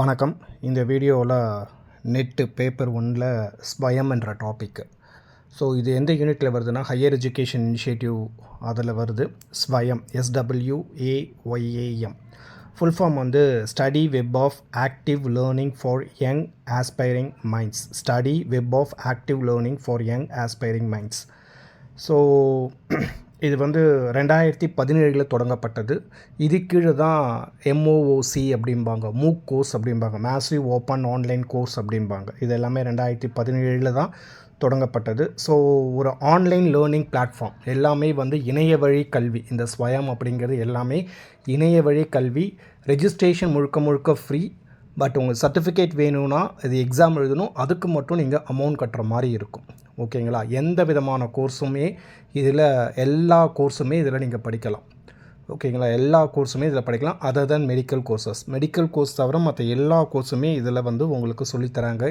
வணக்கம். இந்த வீடியோவில் நெட்டு பேப்பர் 1ல் ஸ்வயம் என்ற டாபிக். ஸோ இது எந்த யூனிட்டில் வருதுன்னா ஹையர் எஜுகேஷன் இனிஷியேட்டிவ் அதில் வருது. ஸ்வயம் SWAYAM ஃபுல் ஃபார்ம் வந்து study web of active learning for young aspiring minds. Study web of active learning for young aspiring minds. So இது வந்து 2017 தொடங்கப்பட்டது. இது கீழே தான் MOOC அப்படிம்பாங்க, மூக் கோர்ஸ் அப்படிம்பாங்க, மேசிவ் ஓப்பன் ஆன்லைன் கோர்ஸ் அப்படிம்பாங்க. இது எல்லாமே 2017 தான் தொடங்கப்பட்டது. ஸோ ஒரு ஆன்லைன் லேர்னிங் பிளாட்ஃபார்ம், எல்லாமே வந்து இணைய வழி கல்வி. இந்த ஸ்வயம் அப்படிங்கிறது எல்லாமே இணைய வழி கல்வி. ரெஜிஸ்ட்ரேஷன் முழுக்க ஃப்ரீ. பட் உங்களுக்கு சர்டிஃபிகேட் வேணும்னா இது எக்ஸாம் எழுதணும், அதுக்கு மட்டும் நீங்கள் அமௌண்ட் கட்டுற மாதிரி இருக்கும். ஓகேங்களா? எந்த விதமான கோர்ஸுமே இதில் எல்லா கோர்ஸுமே இதில் நீங்கள் படிக்கலாம். ஓகேங்களா? எல்லா கோர்ஸுமே இதில் படிக்கலாம் other than medical courses. Medical course தவிர மற்ற எல்லா கோர்ஸுமே இதில் வந்து உங்களுக்கு சொல்லித்தராங்க.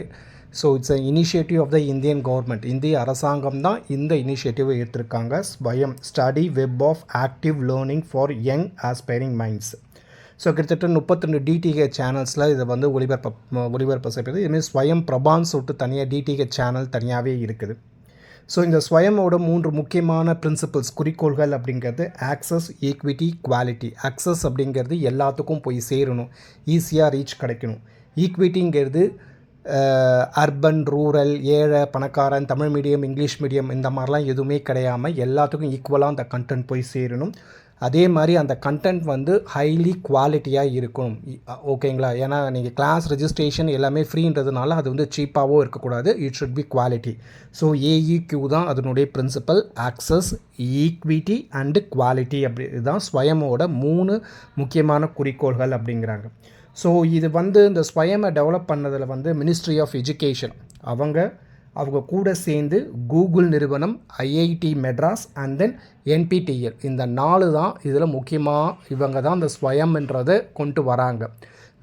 So it's a initiative of the Indian government. இந்திய அரசாங்கம் தான் இந்த இனிஷியேட்டிவை ஏற்றிருக்காங்க. Swayam study web of active learning for young aspiring minds. So கிட்டத்தட்ட 32 DTH சேனல்ஸில் இதை வந்து ஒளிபரப்பு செய்வது. இதுமாதிரி ஸ்வயம் பிரபான்னு சொல்லிட்டு தனியாக DTH சேனல் தனியாகவே இருக்குது. ஸோ இந்த ஸ்வயமோட 3 முக்கியமான பிரின்சிபல்ஸ், குறிக்கோள்கள் அப்படிங்கிறது ஆக்சஸ், ஈக்விட்டி, குவாலிட்டி. ஆக்சஸ் அப்படிங்கிறது எல்லாத்துக்கும் போய் சேரணும், ஈஸியாக ரீச் கிடைக்கணும். ஈக்விட்டிங்கிறது அர்பன், ரூரல், ஏழை, பணக்காரன், தமிழ் மீடியம், இங்கிலீஷ் மீடியம் இந்த மாதிரிலாம் எதுவுமே கிடையாமல் எல்லாத்துக்கும் ஈக்குவலாக அந்த கண்டென்ட் போய் சேரணும். அதே மாதிரி அந்த கண்டென்ட் வந்து ஹைலி குவாலிட்டியாக இருக்கணும். ஓகேங்களா? ஏன்னா நீங்கள் கிளாஸ் ரெஜிஸ்ட்ரேஷன் எல்லாமே ஃப்ரீன்றதுனால அது வந்து சீப்பாகவும் இருக்கக்கூடாது. It should be quality. So AEQ தான் அதனுடைய principle. Access, equity and quality. அப்படி இதுதான் ஸ்வயமோட 3 முக்கியமான குறிக்கோள்கள் அப்படிங்கிறாங்க. ஸோ இது வந்து இந்த ஸ்வயமை டெவலப் பண்ணதில் வந்து மினிஸ்ட்ரி ஆஃப் எஜுகேஷன் அவங்க கூட சேர்ந்து கூகுள் நிறுவனம், IIT Madras and then NPTEL, இந்த 4 தான் இதில் முக்கியமாக இவங்க தான் இந்த ஸ்வயம்ன்றதை கொண்டு வராங்க.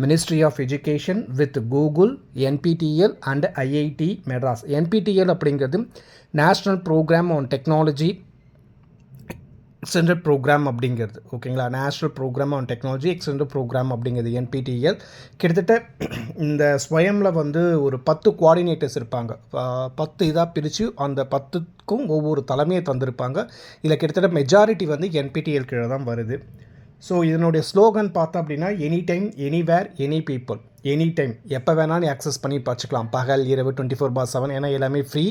Ministry of education with Google, NPTEL and IIT Madras. NPTEL அப்படிங்கிறது national programme on technology extended programme அப்படிங்கிறது. ஓகேங்களா? National programme on technology extended programme அப்படிங்கிறது NPTEL. கிட்டத்தட்ட இந்த ஸ்வயமில் வந்து ஒரு 10 கோஆர்டினேட்டர்ஸ் இருப்பாங்க. 10 இதாக பிரித்து அந்த 10க்கும் ஒவ்வொரு தலைமையை தந்திருப்பாங்க. இதில் கிட்டத்தட்ட மெஜாரிட்டி வந்து NPTEL கீழே தான் வருது. ஸோ இதனுடைய ஸ்லோகன் பார்த்தா அப்படின்னா any time, anywhere, any people. Any time, எப்போ வேணாலும் ஆக்சஸ் பண்ணி படிச்சுக்கலாம், பகல் இரவு 24/7. ஏன்னா எல்லாமே ஃப்ரீ,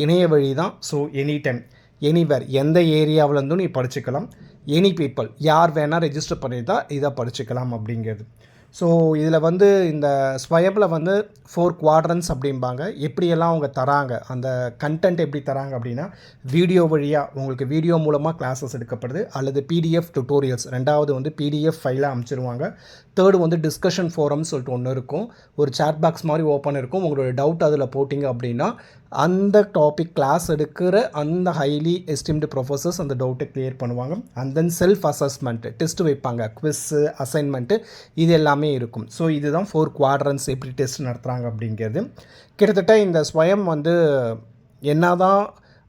இணைய வழி தான். ஸோ எனி டைம், எனிவேர், எந்த ஏரியாவிலேருந்தும் நீ படிச்சுக்கலாம். எனி பீப்புள், யார் வேணால் ரெஜிஸ்டர் பண்ணி தான் இதை படிச்சுக்கலாம் அப்படிங்கிறது. ஸோ இதில் வந்து இந்த ஸ்வயமில் வந்து 4 குவாட்ரன்ஸ் அப்படிம்பாங்க. எப்படியெல்லாம் அவங்க தராங்க, அந்த கண்டென்ட் எப்படி தராங்க அப்படின்னா, வீடியோ வழியாக உங்களுக்கு வீடியோ மூலமாக கிளாஸஸ் எடுக்கப்படுது, அல்லது PDF டுட்டோரியல்ஸ். 2வது வந்து PDF ஃபைலாக அமைச்சிருவாங்க. 3rd வந்து டிஸ்கஷன் ஃபோரம்னு சொல்லிட்டு ஒன்று இருக்கும். ஒரு சேட் பாக்ஸ் மாதிரி ஓப்பன் இருக்கும். உங்களோட டவுட் அதில் போட்டிங்க அப்படின்னா அந்த டாபிக் கிளாஸ் எடுக்கிற அந்த ஹைலி எஸ்டிம்டு ப்ரொஃபஸர்ஸ் அந்த டவுட்டை கிளியர் பண்ணுவாங்க. And then self assessment test வைப்பாங்க, குவிஸ்ஸு, அசைன்மெண்ட்டு, இது எல்லாமே இருக்கும். ஸோ இதுதான் 4 குவாட்ரன்ஸ் எப்படி டெஸ்ட் நடத்துகிறாங்க அப்படிங்கிறது. கிட்டத்தட்ட இந்த ஸ்வயம் வந்து என்ன தான்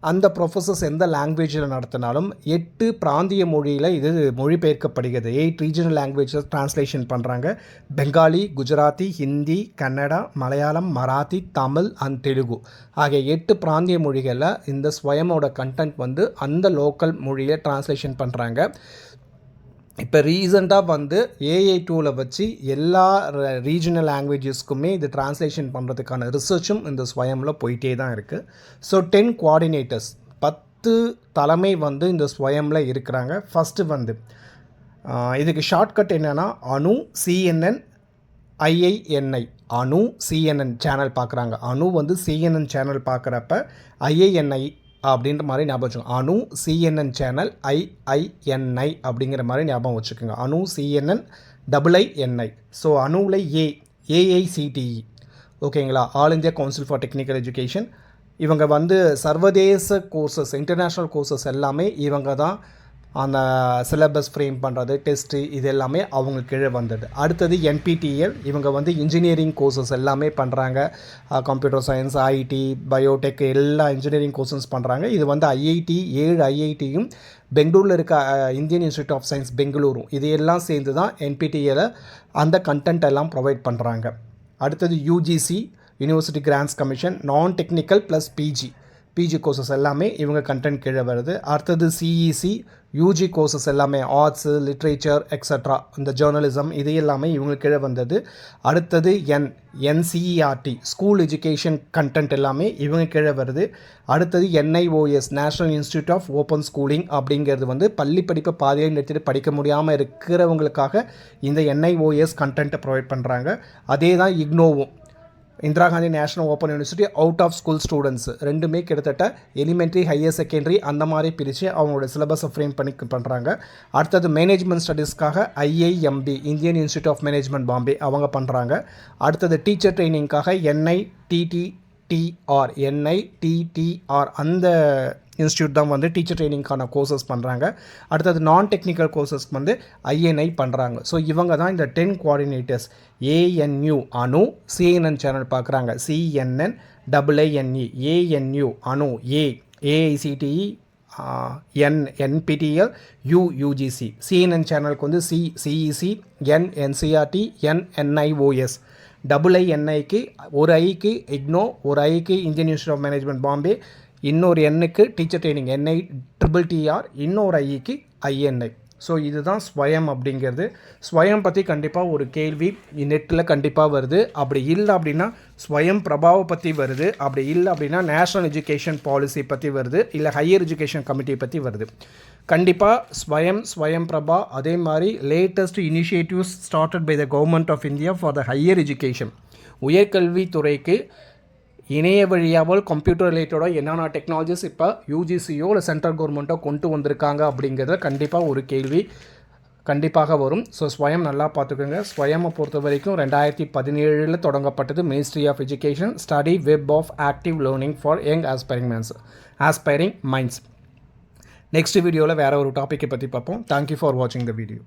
அந்த ப்ரொஃபஸர்ஸ் எந்த லாங்குவேஜில் நடத்தினாலும் 8 பிராந்திய மொழியில் இது மொழிபெயர்க்கப்படுகிறது. 8 ரீஜனல் லாங்குவேஜஸ் ட்ரான்ஸ்லேஷன் பண்ணுறாங்க. பெங்காலி, குஜராத்தி, ஹிந்தி, கன்னடா, மலையாளம், மராத்தி, தமிழ் அண்ட் தெலுங்கு ஆகிய 8 பிராந்திய மொழிகளில் இந்த ஸ்வயமோட கண்டென்ட் வந்து அந்த லோக்கல் மொழியை ட்ரான்ஸ்லேஷன் பண்ணுறாங்க. இப்போ ரீசெண்டாக வந்து AI டூவில் வச்சு எல்லா ரீஜனல் லாங்குவேஜஸ்க்குமே இது ட்ரான்ஸ்லேஷன் பண்ணுறதுக்கான ரிசர்ச்சும் இந்த ஸ்வயமில் போயிட்டே தான் இருக்குது. ஸோ 10 கோஆர்டினேட்டர்ஸ், 10 தலைமை வந்து இந்த ஸ்வயமில் இருக்கிறாங்க. ஃபஸ்ட்டு வந்து இதுக்கு ஷார்ட்கட் என்னென்னா அனு CNN IINI. அனு CNN சேனல் பார்க்குறாங்க. அனு வந்து CNN சேனல் பார்க்குறப்ப IINI அப்படின்ற மாதிரி ஞாபகம் வச்சுக்கோங்க. அனு CNN சேனல் IINI அப்படிங்கிற மாதிரி ஞாபகம் வச்சுக்கோங்க. அனு CNN IINI. ஸோ அணுவில் AICTE. ஓகேங்களா? All India council for technical education. இவங்க வந்து சர்வதேச கோர்சஸ், இன்டர்நேஷ்னல் கோர்சஸ் எல்லாமே இவங்க தான் அந்த சிலபஸ் ஃப்ரேம் பண்ணுறது, டெஸ்ட்டு, இது எல்லாமே அவங்க கீழே வந்தது. அடுத்தது NPTEL. இவங்க வந்து இன்ஜினியரிங் கோர்சஸ் எல்லாமே பண்ணுறாங்க. கம்ப்யூட்டர் சயின்ஸ், IT, பயோடெக் எல்லா இன்ஜினியரிங் கோர்சஸ் பண்ணுறாங்க. இது வந்து IIT 7 IITயும் பெங்களூரில் இருக்க இந்தியன் இன்ஸ்டியூட் ஆஃப் சயின்ஸ் பெங்களூரும் இது எல்லாம் சேர்ந்து தான் NPTEL அந்த கண்டென்ட் எல்லாம் ப்ரொவைட் பண்ணுறாங்க. அடுத்தது யூஜிசி யூனிவர்சிட்டி கிராண்ட்ஸ் கமிஷன், நான் டெக்னிக்கல் ப்ளஸ் பிஜி கோர்சஸ் எல்லாமே இவங்க கண்டென்ட் கீழே வருது. அடுத்தது சிஇசி யூஜி கோர்சஸ் எல்லாமே ஆர்ட்ஸு, லிட்ரேச்சர் எக்ஸட்ரா, இந்த ஜேர்னலிசம் இது எல்லாமே இவங்க கீழே வந்தது. அடுத்தது என்சிஇஆர்டி ஸ்கூல் எஜுகேஷன் கண்டென்ட் எல்லாமே இவங்க கீழே வருது. அடுத்தது NIOS national institute of open schooling அப்படிங்கிறது வந்து பள்ளி படிப்பை பாதியில் நிறுத்திட்டு படிக்க முடியாமல் இருக்கிறவங்களுக்காக இந்த NIOS கண்டென்ட்டை ப்ரொவைட் பண்ணுறாங்க. அதே தான் இக்னோவும், Indira Gandhi national open university out of school students ரெண்டுமே கிட்டத்தட்ட எலிமெண்ட்ரி, ஹையர் செகண்டரி அந்த மாதிரி பிரித்து அவங்களோட சிலபஸை ஃப்ரேம் பண்ணி பண்ணுறாங்க. அடுத்தது மேனேஜ்மெண்ட் ஸ்டடீஸ்க்காக IIMB Indian institute of management Bombay அவங்க பண்ணுறாங்க. அடுத்தது டீச்சர் ட்ரைனிங்காக NITTR அந்த இன்ஸ்டியூட் தான் வந்து டீச்சர் ட்ரைனிங்கான கோர்சஸ் பண்ணுறாங்க. அடுத்தது நான் டெக்னிக்கல் கோர்சஸ்க்கு வந்து INI பண்ணுறாங்க. ஸோ இவங்க தான் இந்த 10 கோஆர்டினேட்டர்ஸ். ANU அனு, CNN சேனல் பார்க்குறாங்க, CNN IINE, ANU அனு, AICTE, NPTEL, UGC, CNN சேனலுக்கு வந்து CEC, NCERT, NIOS, IINIக்கு ஒரு ஐக்கு இக்னோ, ஒரு ஐக்கு Indian institute of management Bombay, இன்னொரு எண்ணுக்கு டீச்சர் ட்ரைனிங் NITTR, இன்னொரு ஐக்கு INI. ஸோ இதுதான் ஸ்வயம் அப்படிங்கிறது. ஸ்வயம் பற்றி கண்டிப்பாக ஒரு கேள்வி நெட்டில் கண்டிப்பாக வருது. அப்படி இல்லை அப்படின்னா ஸ்வயம் பிரபாவை பற்றி வருது. அப்படி இல்லை அப்படின்னா நேஷ்னல் எஜுகேஷன் பாலிசி பற்றி வருது, இல்லை ஹையர் எஜுகேஷன் கமிட்டி பற்றி வருது. கண்டிப்பாக ஸ்வயம் பிரபா, அதே மாதிரி latest initiatives started by the government of India for the higher education, உயர்கல்வித்துறைக்கு இணைய வழியாமல் கம்ப்யூட்டர் ரிலேட்டடாக என்னென்ன டெக்னாலஜிஸ் இப்போ யூஜிசியோ இல்லை சென்ட்ரல் கவர்மெண்ட்டோ கொண்டு வந்திருக்காங்க அப்படிங்கிறத கண்டிப்பாக ஒரு கேள்வி கண்டிப்பாக வரும். ஸோ ஸ்வயம் நல்லா பார்த்துக்கோங்க. ஸ்வயமை பொறுத்த வரைக்கும் 2017 தொடங்கப்பட்டது. Ministry of education study web of active learning for young aspiring minds. Next வீடியோவில் வேறு ஒரு டாப்பிக்கை பற்றி பார்ப்போம். தேங்க்யூ ஃபார் வாட்சிங் த வீடியோ.